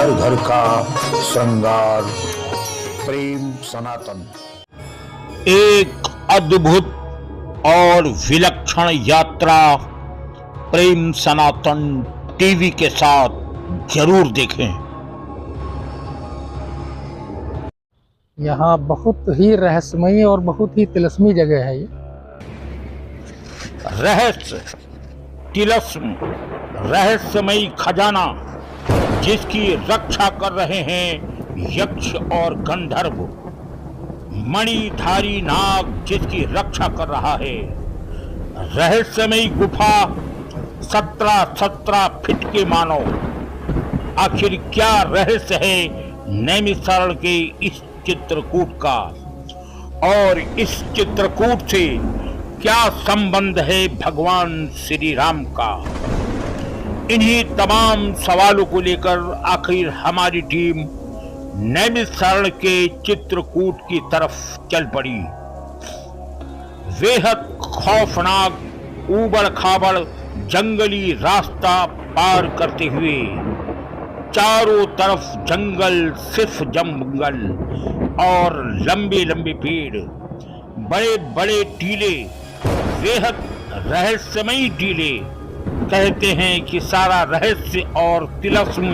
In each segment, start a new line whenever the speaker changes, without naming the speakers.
घर घर का श्रृंगार। प्रेम सनातन।
एक अद्भुत और विलक्षण यात्रा प्रेम सनातन टीवी के साथ जरूर देखें।
यहाँ बहुत ही रहस्यमयी और बहुत ही तिलस्मी जगह है ये।
रहस्य, तिलस्म, रहस्यमयी खजाना जिसकी रक्षा कर रहे हैं यक्ष और गंधर्व, मणिधारी नाग जिसकी रक्षा कर रहा है, रहस्यमयी गुफा 17 फीट के मानो। आखिर क्या रहस्य है नैमिषारण्य के इस चित्रकूट का, और इस चित्रकूट से क्या संबंध है भगवान श्री राम का? इन्हीं तमाम सवालों को लेकर आखिर हमारी टीम नैमिषारण्य के चित्रकूट की तरफ चल पड़ी। बेहद खौफनाक ऊबड़ खाबड़ जंगली रास्ता पार करते हुए, चारों तरफ जंगल, सिर्फ जंगल और लंबे लंबे पेड़, बड़े बड़े टीले, बेहद रहस्यमयी टीले। कहते हैं कि सारा रहस्य और तिलस्म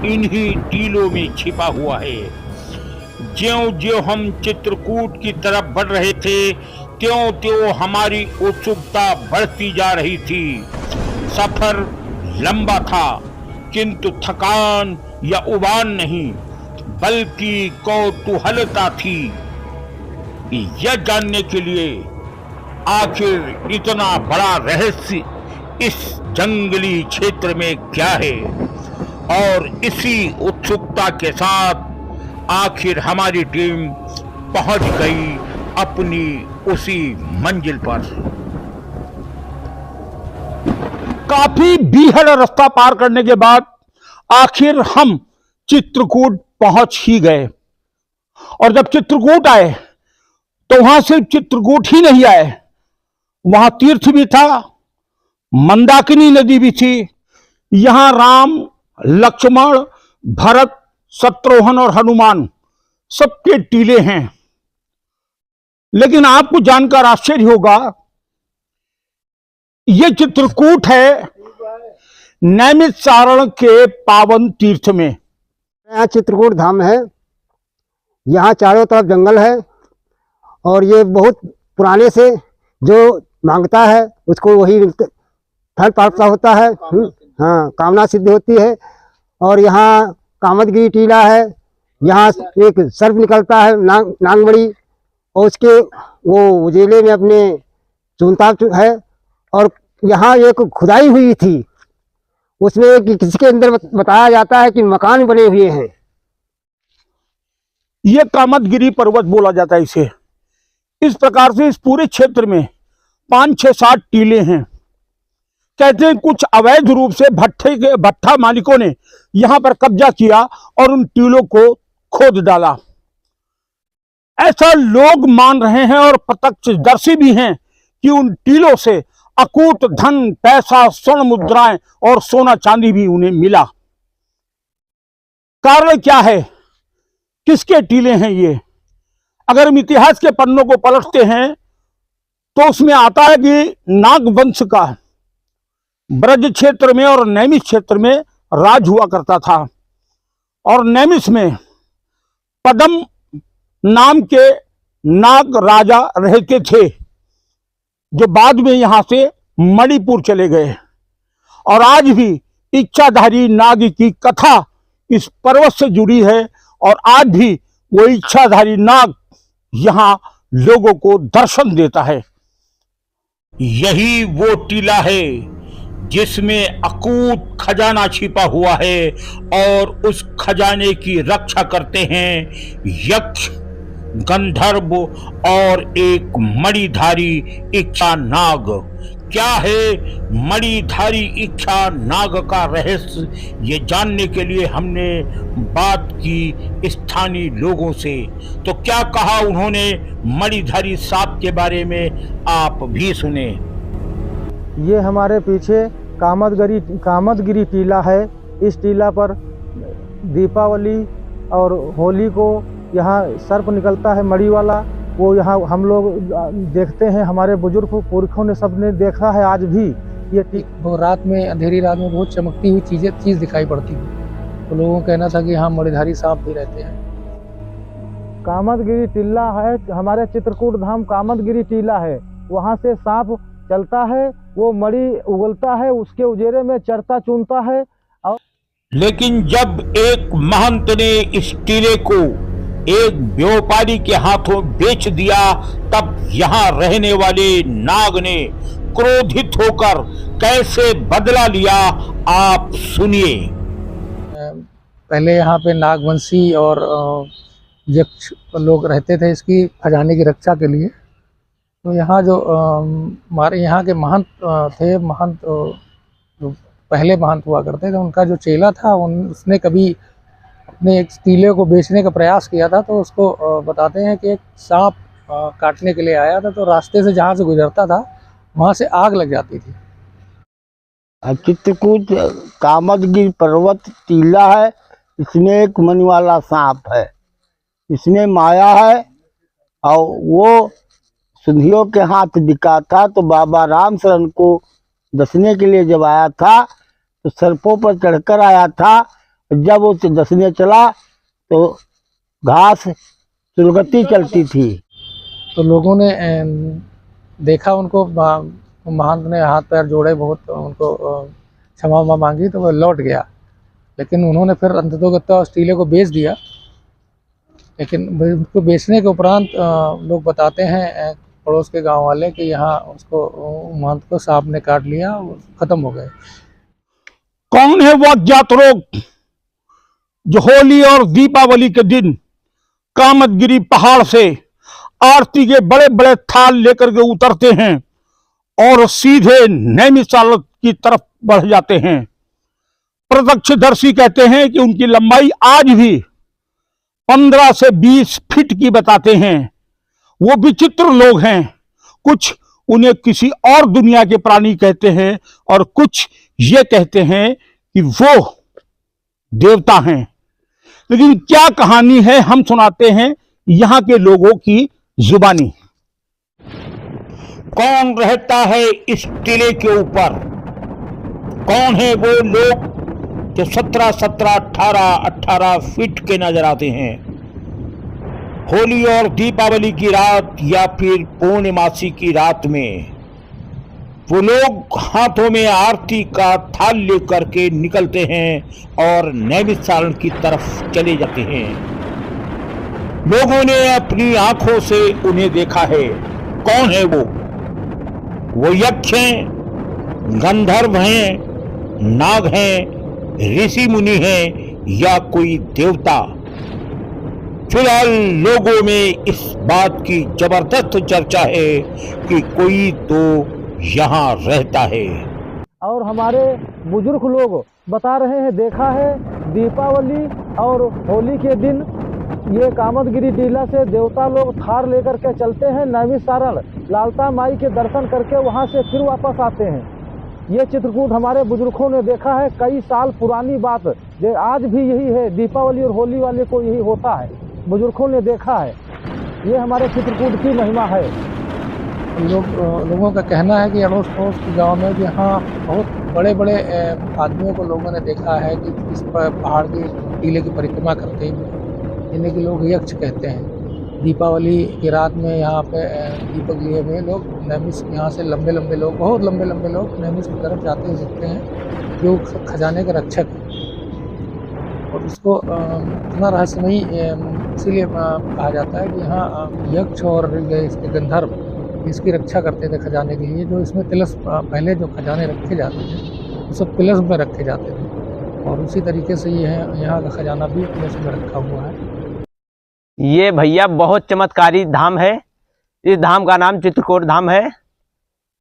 इन्हीं टीलों में छिपा हुआ है। ज्यों-ज्यों हम चित्रकूट की तरफ बढ़ रहे थे, त्यों-त्यों हमारी उत्सुकता बढ़ती जा रही थी। सफर लंबा था, किंतु थकान या उबान नहीं, बल्कि कौतूहलता थी यह जानने के लिए आखिर इतना बड़ा रहस्य इस जंगली क्षेत्र में क्या है। और इसी उत्सुकता के साथ आखिर हमारी टीम पहुंच गई अपनी उसी मंजिल पर। काफी बीहड़ रास्ता पार करने के बाद आखिर हम चित्रकूट पहुंच ही गए। और जब चित्रकूट आए तो वहां सिर्फ चित्रकूट ही नहीं आए, वहां तीर्थ भी था, मंदाकिनी नदी भी थी। यहां राम, लक्ष्मण, भरत, शत्रुघ्न और हनुमान सबके टीले हैं। लेकिन आपको जानकर आश्चर्य होगा, यह चित्रकूट है नैमिषारण्य के पावन तीर्थ में।
यहाँ चित्रकूट धाम है, यहाँ चारों तरफ जंगल है और ये बहुत पुराने से जो मांगता है उसको वही फल प्राप्त होता है। हाँ, कामना सिद्ध होती है। और यहाँ कामदगिरी टीला है, यहाँ एक सर्प निकलता है, नागमणि, और उसके वो उजेले में अपने चुनता है। और यहाँ एक खुदाई हुई थी, उसमें किसी के अंदर बताया जाता है कि मकान बने हुए हैं।
यह कामदगिरी पर्वत बोला जाता है इसे। इस प्रकार से इस पूरे क्षेत्र में 5-6-7 टीले हैं। कहते हैं कुछ अवैध रूप से भट्ठा मालिकों ने यहां पर कब्जा किया और उन टीलों को खोद डाला, ऐसा लोग मान रहे हैं। और प्रत्यक्षदर्शी भी हैं कि उन टीलों से अकूत धन, पैसा, स्वर्ण मुद्राएं और सोना चांदी भी उन्हें मिला। कारण क्या है, किसके टीले हैं ये? अगर हम इतिहास के पन्नों को पलटते हैं तो उसमें आता है कि नागवंश का ब्रज क्षेत्र में और नैमिष क्षेत्र में राज हुआ करता था। और नैमिष में पद्म नाम के नाग राजा रहते थे, जो बाद में यहां से मणिपुर चले गए। और आज भी इच्छाधारी नाग की कथा इस पर्वत से जुड़ी है, और आज भी वो इच्छाधारी नाग यहां लोगों को दर्शन देता है। यही वो टीला है जिसमें अकूत खजाना छिपा हुआ है, और उस खजाने की रक्षा करते हैं यक्ष, गंधर्व और एक मणिधारी इच्छा नाग। क्या है मणिधारी इच्छा नाग का रहस्य, ये जानने के लिए हमने बात की स्थानीय लोगों से। तो क्या कहा उन्होंने मणिधारी सांप के बारे में, आप भी सुने।
ये हमारे पीछे कामदगिरी टीला है। इस टीला पर दीपावली और होली को यहाँ सर्प निकलता है मड़ी वाला, वो यहाँ हम लोग देखते हैं, हमारे बुजुर्ग पुरखों ने सबने देखा है। आज भी ये वो रात में, अंधेरी रात में बहुत चमकती हुई चीज़ दिखाई पड़ती थी, तो लोगों का कहना था कि यहाँ मणिधारी सांप भी रहते हैं। कामदगिरी टीला है, हमारे चित्रकूट धाम कामदगिरी टीला है, वहाँ से सांप चलता है, वो मणि उगलता है, उसके उजेरे में चरता चुनता है।
लेकिन जब एक महंत ने इस टीले को एक व्यापारी के हाथों बेच दिया, तब यहाँ रहने वाले नाग ने क्रोधित होकर कैसे बदला लिया, आप सुनिए।
पहले यहाँ पे नागवंशी और यक्ष लोग रहते थे इसकी खजाने की रक्षा के लिए। तो यहाँ जो हमारे यहाँ के महंत थे, महंत जो पहले महंत हुआ करते थे, उनका जो चेला था उसने कभी अपने एक टीले को बेचने का प्रयास किया था। तो उसको बताते हैं कि एक सांप काटने के लिए आया था, तो रास्ते से जहाँ से गुजरता था वहाँ से आग लग जाती थी।
चित्रकूट कामदगिरी पर्वत टीला है, इसमें एक मणि वाला सांप है, इसमें माया है। और वो सुधियों के हाथ बिका था, तो बाबा राम शरण को दसने के लिए जब आया था तो सर्पों पर चढ़कर आया था। जब वो दसने चला तो घास सुलगती चलती थी,
तो लोगों ने देखा उनको, महंत ने हाथ पैर जोड़े, बहुत उनको क्षमा मांगी, तो वह लौट गया। लेकिन उन्होंने फिर अंततोगत्वा उस टीले को बेच दिया। लेकिन उसको बेचने के उपरांत लोग बताते हैं, पड़ोस के गांव वाले, कि यहाँ उसको महंत को सांप ने काट लिया, खत्म हो गए।
कौन है वो अज्ञात लोग जो होली और दीपावली के दिन कामदगिरी पहाड़ से आरती के बड़े बड़े थाल लेकर के उतरते हैं और सीधे नैनीताल की तरफ बढ़ जाते हैं? प्रत्यक्षदर्शी कहते हैं कि उनकी लंबाई आज भी 15 से 20 फीट की बताते हैं। वो विचित्र लोग हैं, कुछ उन्हें किसी और दुनिया के प्राणी कहते हैं और कुछ ये कहते हैं कि वो देवता हैं। लेकिन क्या कहानी है, हम सुनाते हैं यहाँ के लोगों की जुबानी। कौन रहता है इस टीले के ऊपर? कौन है वो लोग जो 17, 18 फीट के नजर आते हैं? होली और दीपावली की रात या फिर पूर्णिमासी की रात में वो लोग हाथों में आरती का थाल लेकर के निकलते हैं और नैनीताल की तरफ चले जाते हैं। लोगों ने अपनी आंखों से उन्हें देखा है। कौन है वो यक्ष हैं, गंधर्व हैं, नाग हैं, ऋषि मुनि हैं या कोई देवता? फिलहाल लोगों में इस बात की जबरदस्त चर्चा है कि कोई तो यहाँ रहता है।
और हमारे बुजुर्ग लोग बता रहे हैं, देखा है दीपावली और होली के दिन ये कामदगिरी टीला से देवता लोग थार लेकर के चलते हैं नैमिषारण, लालता माई के दर्शन करके वहाँ से फिर वापस आते हैं। ये चित्रकूट हमारे बुजुर्गों ने देखा है, कई साल पुरानी बात, जो आज भी यही है। दीपावली और होली वाले को यही होता है, बुजुर्गों ने देखा है। ये हमारे चित्रकूट की महिमा है। लोगों का कहना है कि अड़ोस पड़ोस के गाँव में भी यहाँ बहुत बड़े बड़े आदमियों को लोगों ने देखा है कि इस पहाड़ की टीले की परिक्रमा करते हुए, जिन्हें कि लोग यक्ष कहते हैं। दीपावली की रात में यहाँ पे दीपक लिए हुए लोग नैमिष, यहाँ से लंबे लंबे लोग, बहुत लंबे लंबे लोग नैमिष की तरफ जाते हुए दिखते हैं, जो खजाने के रक्षक हैं। और इसको इतना रहस्यमयी इसीलिए कहा जाता है कि यहाँ यक्ष और इसके गंधर्व इसकी रक्षा करते थे खजाने के लिए। जो इसमें तिलस, पहले जो खजाने रखे जाते थे वो सब तिलस में रखे जाते थे, और उसी तरीके से ये है, यहाँ का खजाना भी तिलस में रखा हुआ है।
ये भैया बहुत चमत्कारी धाम है। इस धाम का नाम चित्रकूट धाम है।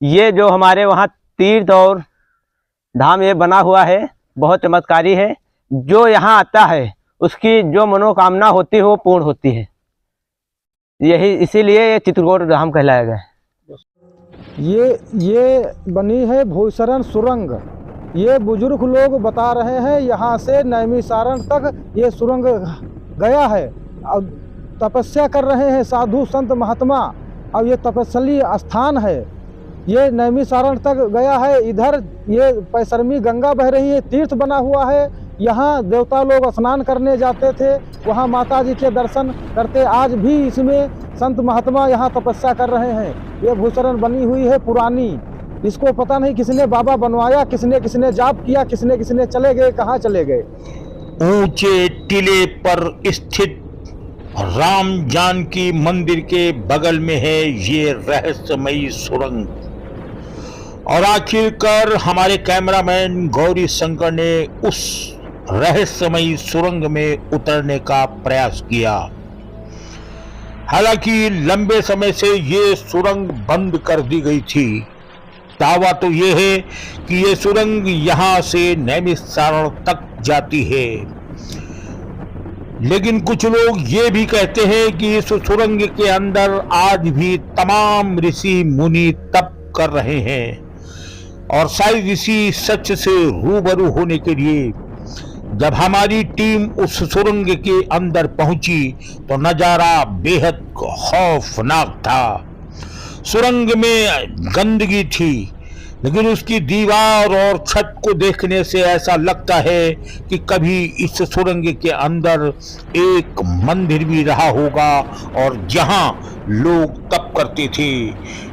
ये जो हमारे वहाँ तीर्थ और धाम ये बना हुआ है, बहुत चमत्कारी है। जो यहाँ आता है उसकी जो मनोकामना होती है वो पूर्ण होती है। यही इसीलिए ये चित्रकूट धाम कहलाया गया है।
ये बनी है भूशरण सुरंग।
ये बुजुर्ग लोग बता रहे हैं यहाँ से नैमिषारण तक ये सुरंग गया है। और तपस्या कर रहे हैं साधु संत महात्मा, और ये तपस्वी स्थान है। ये नैमिषारण तक गया है। इधर ये पैसरमी गंगा बह रही है, तीर्थ बना हुआ है। यहाँ देवता लोग स्नान करने जाते थे, वहाँ माता जी के दर्शन करते। आज भी इसमें संत महात्मा यहाँ तपस्या कर रहे हैं। ये भूषरण बनी हुई है पुरानी, इसको पता नहीं किसने बाबा बनवाया, किसने किसने जाप किया, किसने किसने चले गए, कहाँ चले गए।
ऊंचे टीले पर स्थित राम जानकी मंदिर के बगल में है ये रहस्यमयी सुरंग। और आखिरकार हमारे कैमरामैन गौरी शंकर ने उस रहस्यमयी सुरंग में उतरने का प्रयास किया। हालांकि लंबे समय से ये सुरंग बंद कर दी गई थी। दावा तो ये है कि ये सुरंग यहां से नैमिषारण तक जाती है, लेकिन कुछ लोग ये भी कहते हैं कि इस सुरंग के अंदर आज भी तमाम ऋषि मुनि तप कर रहे हैं। और शायद इसी सच से रूबरू होने के लिए जब हमारी टीम उस सुरंग के अंदर पहुंची तो नजारा बेहद खौफनाक था। सुरंग में गंदगी थी, लेकिन उसकी दीवार और छत को देखने से ऐसा लगता है कि कभी इस सुरंग के अंदर एक मंदिर भी रहा होगा और जहां लोग तप करते थे।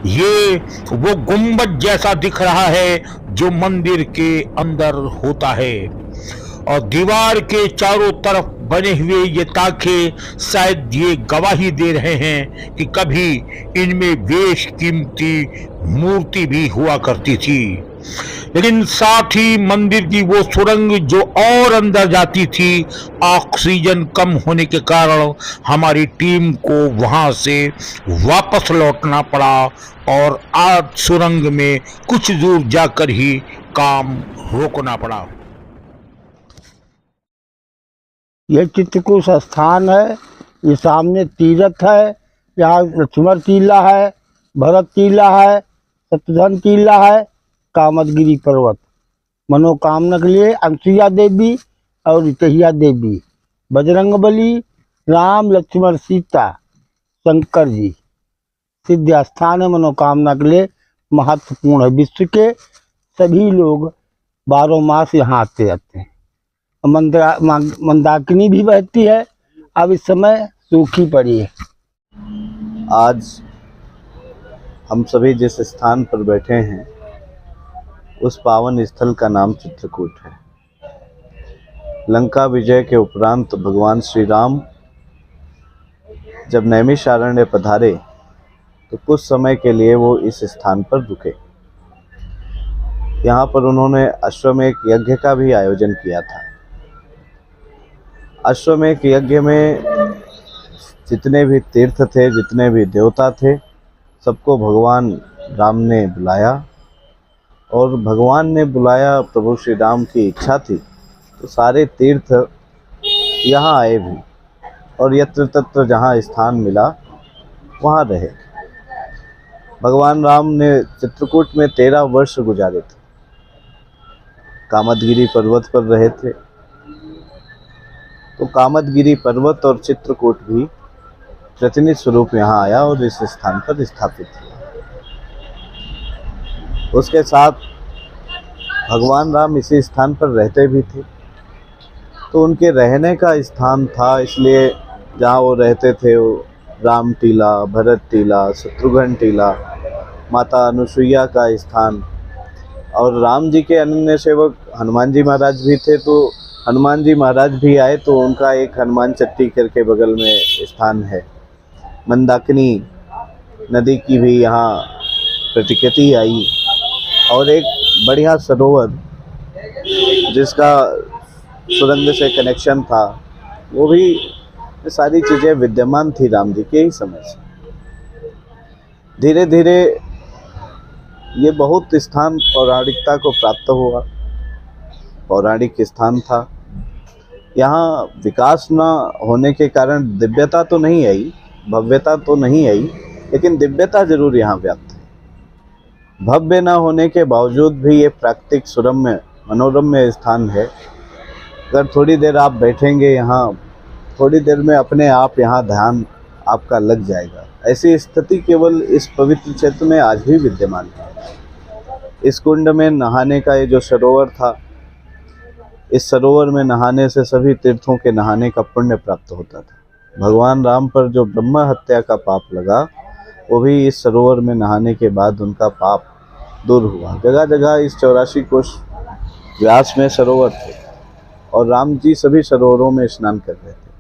ये वो गुंबद जैसा दिख रहा है जो मंदिर के अंदर होता है, और दीवार के चारों तरफ बने हुए ये ताखे शायद ये गवाही दे रहे हैं कि कभी इनमें बेशकीमती मूर्ति भी हुआ करती थी। लेकिन साथ ही मंदिर की वो सुरंग जो और अंदर जाती थी, ऑक्सीजन कम होने के कारण हमारी टीम को वहां से वापस लौटना पड़ा और आज सुरंग में कुछ दूर जाकर ही काम रोकना पड़ा।
ये चित्रकूट स्थान है। ये सामने तीर्थ है, यहाँ लक्ष्मण टीला है, भरत टीला है, शत्रुघ्न टीला है, कामदगिरी पर्वत। मनोकामना के लिए अनसुईया देवी और रितहिया देवी, बजरंगबली, राम लक्ष्मण सीता, शंकर जी सिद्ध स्थान है। मनोकामना के लिए महत्वपूर्ण है। विश्व के सभी लोग 12 मास यहाँ आते रहते हैं। मंदाकिनी भी बहती है, अब इस समय सूखी पड़ी है।
आज हम सभी जिस स्थान पर बैठे हैं उस पावन स्थल का नाम चित्रकूट है। लंका विजय के उपरांत भगवान श्री राम जब नैमिषारण्य पधारे तो कुछ समय के लिए वो इस स्थान पर रुके। यहाँ पर उन्होंने अश्वमेध यज्ञ का भी आयोजन किया था। अश्वमेध यज्ञ में जितने भी तीर्थ थे, जितने भी देवता थे, सबको भगवान राम ने बुलाया। और भगवान ने बुलाया, प्रभु श्री राम की इच्छा थी तो सारे तीर्थ यहाँ आए भी, और यत्र तत्र जहाँ स्थान मिला वहाँ रहे। भगवान राम ने चित्रकूट में 13 वर्ष गुजारे थे। कामदगिरी पर्वत पर रहे थे। तो कामदगिरी पर्वत और चित्रकूट भी प्रतिनिधि स्वरूप यहाँ आया और इस स्थान पर स्थापित हुआ। उसके साथ भगवान राम इसी स्थान पर रहते भी थे, तो उनके रहने का स्थान था, इसलिए जहाँ वो रहते थे वो राम टीला, भरत टीला, शत्रुघ्न टीला, माता अनुसुईया का स्थान। और राम जी के अनन्य सेवक हनुमान जी महाराज भी थे, तो हनुमान जी महाराज भी आए तो उनका एक हनुमान चट्टी करके बगल में स्थान है। मंदाकिनी नदी की भी यहाँ प्रतिकृति आई, और एक बढ़िया सरोवर जिसका सुरंग से कनेक्शन था, वो भी, ये सारी चीज़ें विद्यमान थी राम जी के ही समय से। धीरे धीरे ये बहुत स्थान पौराणिकता को प्राप्त हुआ। पौराणिक स्थान था। यहाँ विकास न होने के कारण दिव्यता तो नहीं आई, भव्यता तो नहीं आई, लेकिन दिव्यता जरूर यहाँ व्याप्त है। भव्य न होने के बावजूद भी ये प्राकृतिक सुरम्य मनोरम्य स्थान है। अगर थोड़ी देर आप बैठेंगे यहाँ, थोड़ी देर में अपने आप यहाँ ध्यान आपका लग जाएगा। ऐसी स्थिति केवल इस पवित्र क्षेत्र में आज भी विद्यमान है। इस कुंड में नहाने का ये जो सरोवर था, इस सरोवर में नहाने से सभी तीर्थों के नहाने का पुण्य प्राप्त होता था। भगवान राम पर जो ब्रह्म हत्या का पाप लगा, वो भी इस सरोवर में नहाने के बाद उनका पाप दूर हुआ। जगह जगह इस 84 कोस व्यास में सरोवर थे और राम जी सभी सरोवरों में स्नान कर रहे थे।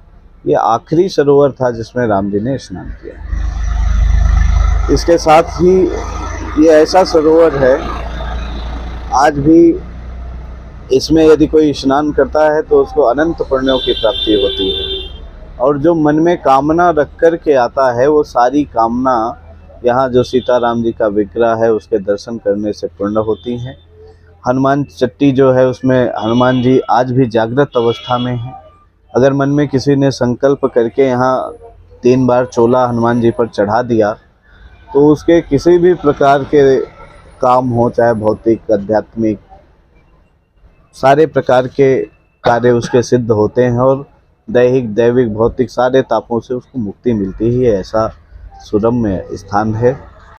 ये आखिरी सरोवर था जिसमें राम जी ने स्नान किया। इसके साथ ही ये ऐसा सरोवर है, आज भी इसमें यदि कोई स्नान करता है तो उसको अनंत पुण्यों की प्राप्ति होती है। और जो मन में कामना रख कर के आता है, वो सारी कामना यहाँ जो सीताराम जी का विग्रह है उसके दर्शन करने से पूर्ण होती हैं। हनुमान चट्टी जो है उसमें हनुमान जी आज भी जागृत अवस्था में हैं। अगर मन में किसी ने संकल्प करके यहाँ 3 बार चोला हनुमान जी पर चढ़ा दिया तो उसके किसी भी प्रकार के काम हो, चाहे भौतिक, आध्यात्मिक, सारे प्रकार के कार्य उसके सिद्ध होते हैं और दैहिक, दैविक, भौतिक सारे तापों से उसको मुक्ति मिलती ही है। ऐसा सुरम्य स्थान है।